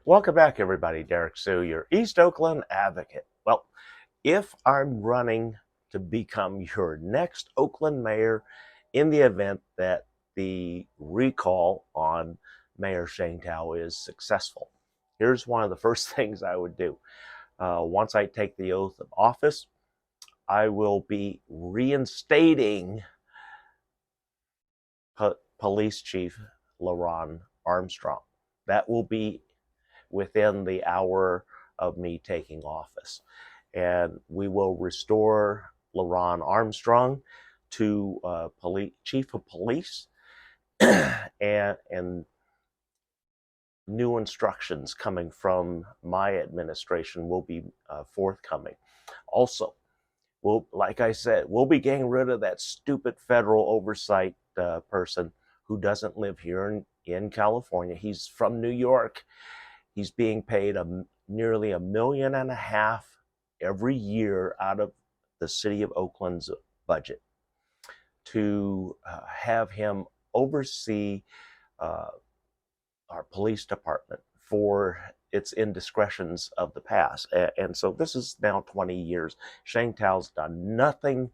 Welcome back, everybody. Derrick Soo, your East Oakland advocate. Well, if I'm running to become your next Oakland mayor in the event that the recall on Mayor Shane Tao is successful, here's one of the first things I would do. Once I take the oath of office, I will be reinstating Police Chief LaRon Armstrong. That will be within the hour of me taking office. And we will restore LaRon Armstrong to chief of police, and new instructions coming from my administration will be forthcoming. Also, like I said, we'll be getting rid of that stupid federal oversight person who doesn't live here in California. He's from New York. He's being paid nearly $1.5 million every year out of the city of Oakland's budget to have him oversee uh, our police department for its indiscretions of the past. And so this is now 20 years. Shane Tao's done nothing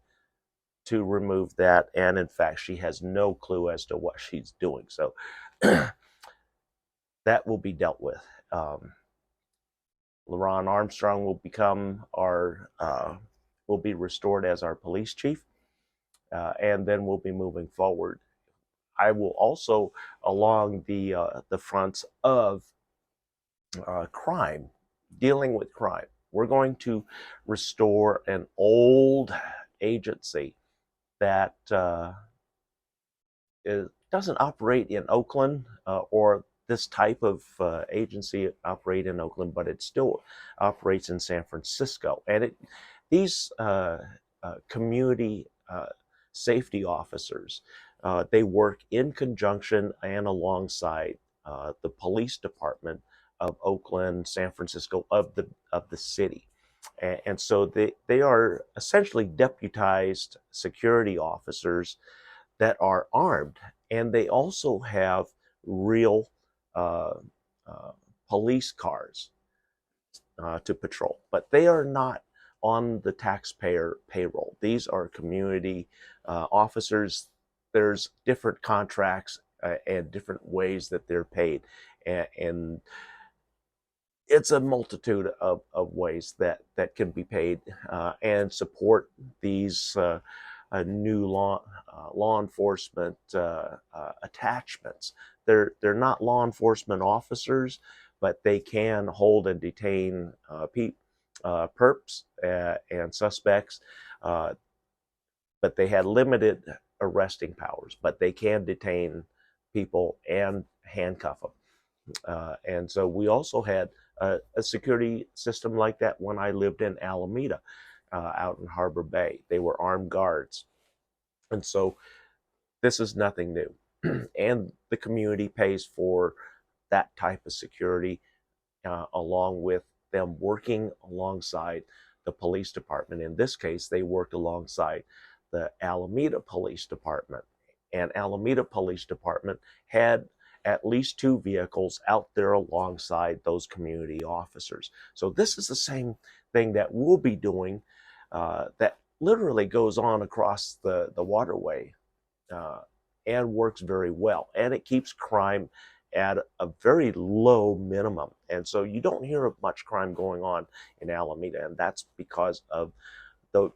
to remove that. And in fact, she has no clue as to what she's doing. So that will be dealt with. LaRon Armstrong will be restored as our police chief, and then we'll be moving forward. I will also, along the fronts of crime, dealing with crime, we're going to restore an old agency that doesn't operate in Oakland, or this type of agency operate in Oakland, but it still operates in San Francisco. And these community safety officers, they work in conjunction and alongside the police department of Oakland, San Francisco, of the city. And so they are essentially deputized security officers that are armed, and they also have real uh, uh, police cars to patrol, but they are not on the taxpayer payroll. These are community officers. There's different contracts and different ways that they're paid, and it's a multitude of ways that can be paid and support these new law enforcement attachments. They're not law enforcement officers, but they can hold and detain perps and suspects. But they had limited arresting powers, but they can detain people and handcuff them. And so we also had a security system like that when I lived in Alameda, out in Harbor Bay. They were armed guards. And so this is nothing new. And the community pays for that type of security, along with them working alongside the police department. In this case, they worked alongside the Alameda Police Department. And Alameda Police Department had at least 2 vehicles out there alongside those community officers. So this is the same thing that we'll be doing, that literally goes on across the waterway, uh, and works very well. And it keeps crime at a very low minimum. And so you don't hear of much crime going on in Alameda, and that's because of the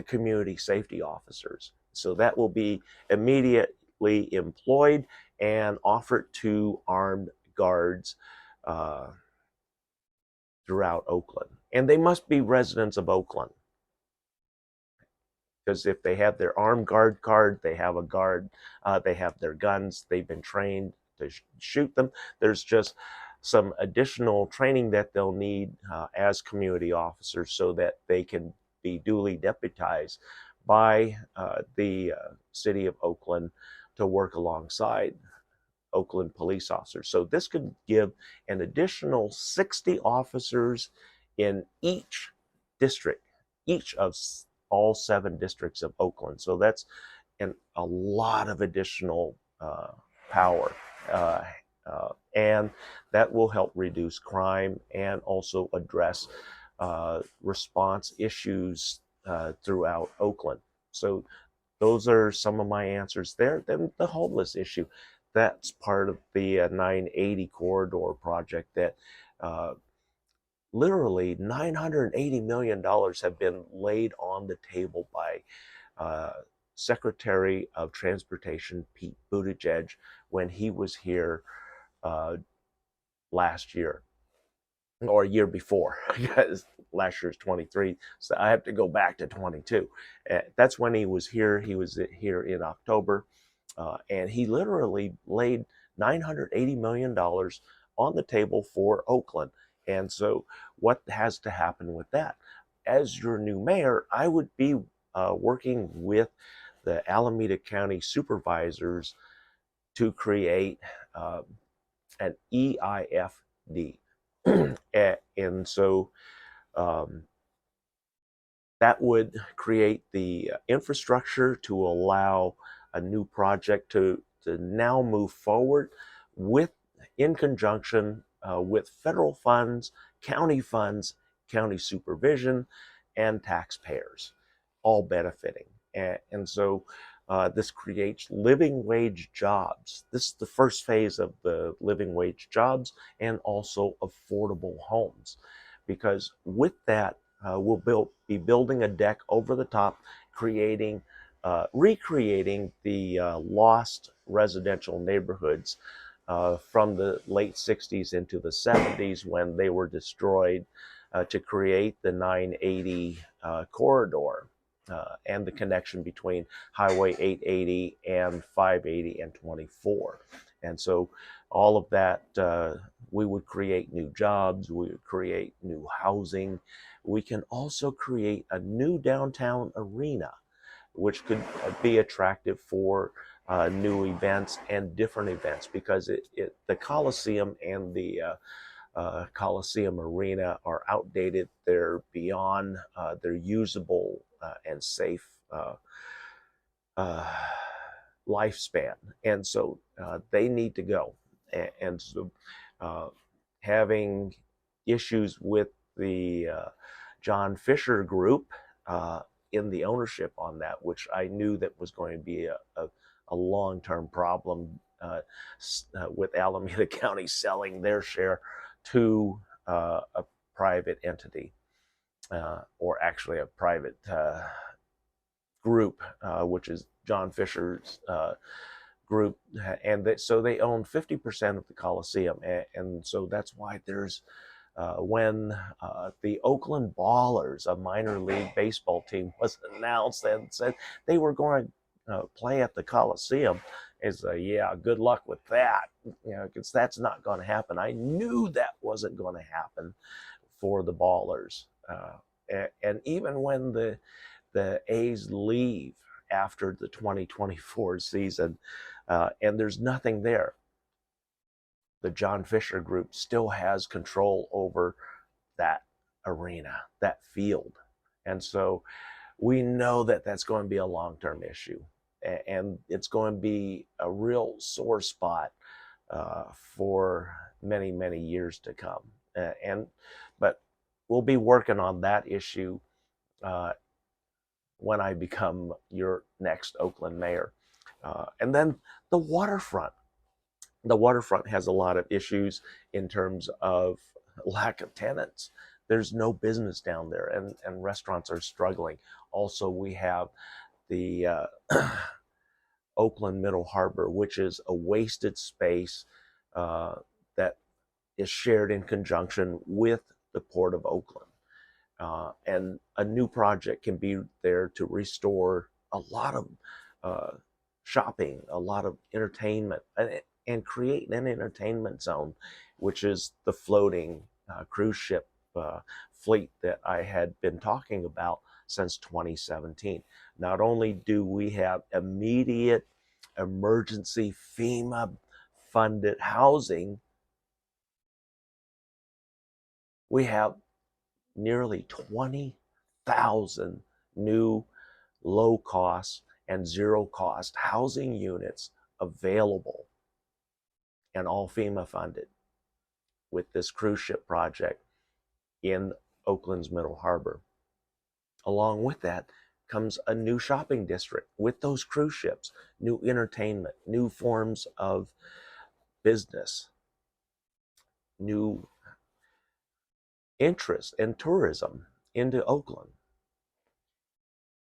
community safety officers. So that will be immediately employed and offered to armed guards throughout Oakland. And they must be residents of Oakland, because if they have their armed guard card, they have a guard, they have their guns, they've been trained to shoot them. There's just some additional training that they'll need as community officers so that they can be duly deputized by the city of Oakland to work alongside Oakland police officers. So this could give an additional 60 officers in each district, each of all 7 districts of Oakland. So that's a lot of additional power, uh, And that will help reduce crime and also address response issues throughout Oakland. So those are some of my answers there. Then the homeless issue, that's part of the 980 corridor project that literally $980 million have been laid on the table by uh, Secretary of Transportation Pete Buttigieg when he was here uh, last year or year before, because last year's 23, so I have to go back to 22. That's when he was here. He was here in October, and he literally laid $980 million on the table for Oakland. And so what has to happen with that? As your new mayor, I would be working with the Alameda County supervisors to create an EIFD. And so um, that would create the infrastructure to allow a new project to now move forward with, in conjunction with federal funds, county supervision, and taxpayers, all benefiting. And so this creates living wage jobs. This is the first phase of the living wage jobs, and also affordable homes. Because with that, we'll be building a deck over the top, recreating the lost residential neighborhoods from the late 60s into the 70s when they were destroyed to create the 980 corridor and the connection between Highway 880 and 580 and 24. And so all of that, we would create new jobs, we would create new housing. We can also create a new downtown arena, which could be attractive for new events and different events, because the Coliseum and the Coliseum Arena are outdated. They're beyond their usable and safe uh, lifespan. And so they need to go. And so having issues with the John Fisher group in the ownership on that, which I knew that was going to be a long-term problem with Alameda County selling their share to a private entity, or actually a private group, which is John Fisher's group, and so they own 50% of the Coliseum, and so that's why there's when the Oakland Ballers, a minor league baseball team, was announced and said they were going to play at the Coliseum, is yeah, good luck with that, because that's not going to happen. I knew that wasn't going to happen for the Ballers, and even when the A's leave after the 2024 season, and there's nothing there, the John Fisher group still has control over that arena, that field. And so we know that that's going to be a long-term issue, and it's going to be a real sore spot for many, many years to come. But we'll be working on that issue when I become your next Oakland mayor. And then the waterfront. The waterfront has a lot of issues in terms of lack of tenants. There's no business down there, and restaurants are struggling. Also, we have the Oakland Middle Harbor, which is a wasted space that is shared in conjunction with the Port of Oakland. And a new project can be there to restore a lot of shopping, a lot of entertainment, and create an entertainment zone, which is the floating cruise ship fleet that I had been talking about since 2017. Not only do we have immediate emergency FEMA funded housing, we have nearly 20,000 new low cost and zero cost housing units available. and all FEMA funded, with this cruise ship project in Oakland's Middle Harbor. Along with that comes a new shopping district with those cruise ships, new entertainment, new forms of business, new interest and tourism into Oakland.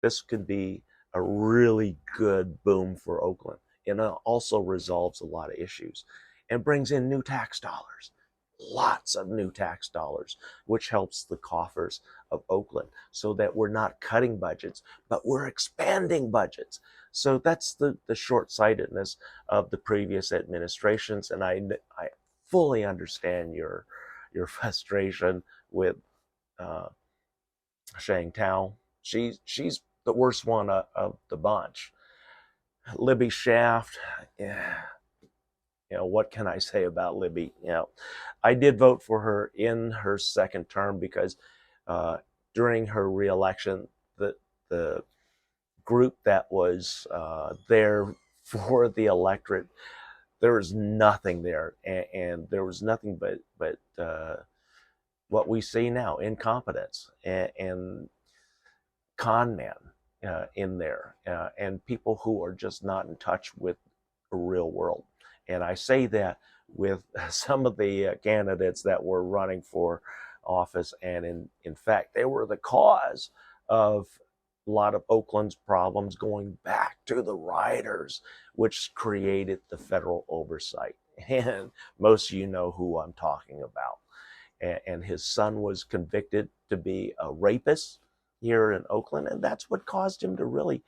This could be a really good boom for Oakland, and it also resolves a lot of issues and brings in new tax dollars, lots of new tax dollars, which helps the coffers of Oakland, so that we're not cutting budgets, but we're expanding budgets. So that's the short-sightedness of the previous administrations, and I fully understand your frustration with Shang Tao. She's the worst one of the bunch. Libby Shaft, yeah, what can I say about Libby? I did vote for her in her second term because during her reelection, the group that was there for the electorate, there was nothing there, and there was nothing but what we see now: incompetence and con men in there, and people who are just not in touch with the real world. And I say that with some of the candidates that were running for office, and in fact, they were the cause of a lot of Oakland's problems going back to the rioters, which created the federal oversight. And most of you know who I'm talking about. And his son was convicted to be a rapist here in Oakland, and that's what caused him to really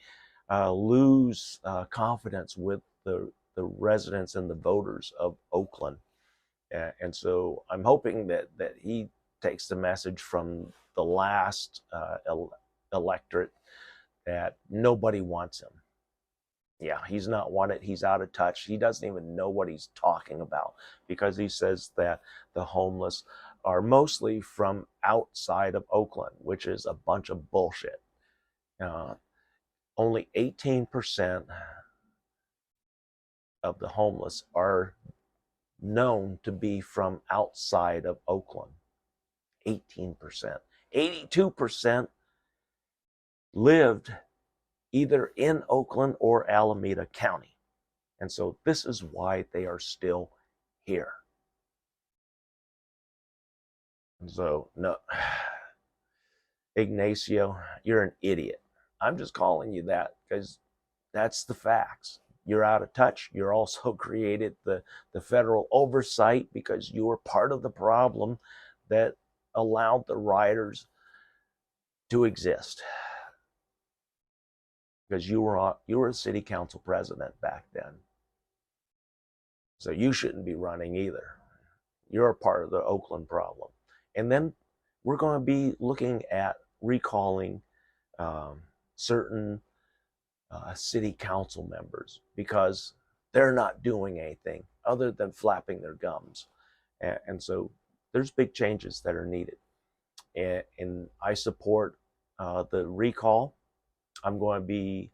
lose confidence with the residents and the voters of Oakland. And so I'm hoping that he takes the message from the last electorate that nobody wants him. Yeah, he's not wanted. He's out of touch. He doesn't even know what he's talking about, because he says that the homeless are mostly from outside of Oakland, which is a bunch of bullshit. Only 18% of the homeless are known to be from outside of Oakland. 18%. 82% lived either in Oakland or Alameda County. And so this is why they are still here. And so, no, Ignacio, you're an idiot. I'm just calling you that because that's the facts. You're out of touch. You're also created the federal oversight because you were part of the problem that allowed the rioters to exist. Because you were a city council president back then. So you shouldn't be running either. You're a part of the Oakland problem. And then we're going to be looking at recalling certain city council members because they're not doing anything other than flapping their gums. And so there's big changes that are needed. And I support the recall. I'm going to be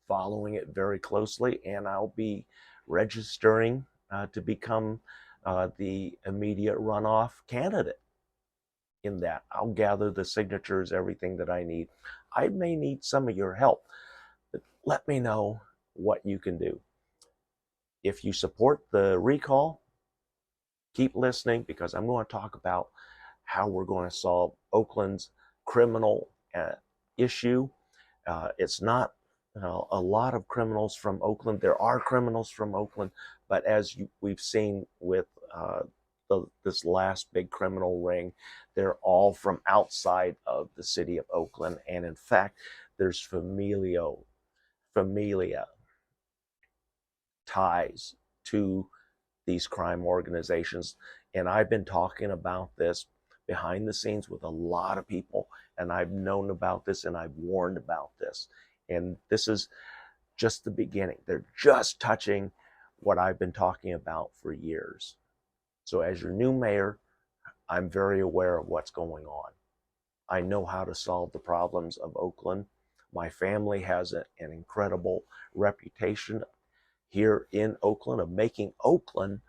following it very closely, and I'll be registering to become the immediate runoff candidate in that. I'll gather the signatures, everything that I need. I may need some of your help, but let me know what you can do. If you support the recall, keep listening, because I'm going to talk about how we're going to solve Oakland's criminal issue. It's not a lot of criminals from Oakland. There are criminals from Oakland, but as we've seen with this last big criminal ring, they're all from outside of the city of Oakland. And in fact, there's familia ties to these crime organizations. And I've been talking about this behind the scenes with a lot of people, and I've known about this and I've warned about this. And this is just the beginning. They're just touching what I've been talking about for years. So as your new mayor, I'm very aware of what's going on. I know how to solve the problems of Oakland. My family has an incredible reputation here in Oakland, of making Oakland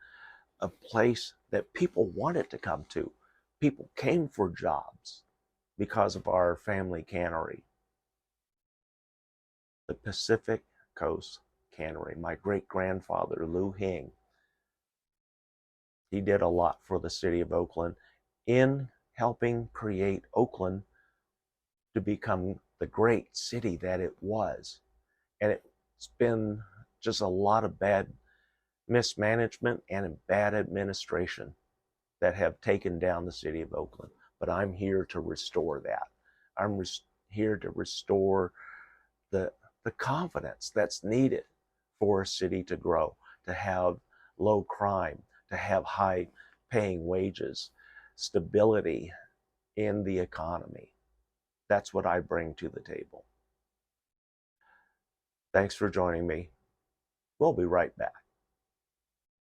a place that people wanted to come to. People came for jobs because of our family cannery. The Pacific Coast Cannery. My great-grandfather, Lou Hing, he did a lot for the city of Oakland in helping create Oakland to become the great city that it was. And it's been just a lot of bad mismanagement and bad administration that have taken down the city of Oakland. But I'm here to restore that. I'm here to restore the confidence that's needed for a city to grow, to have low crime, to have high paying wages, stability in the economy. That's what I bring to the table. Thanks for joining me. We'll be right back.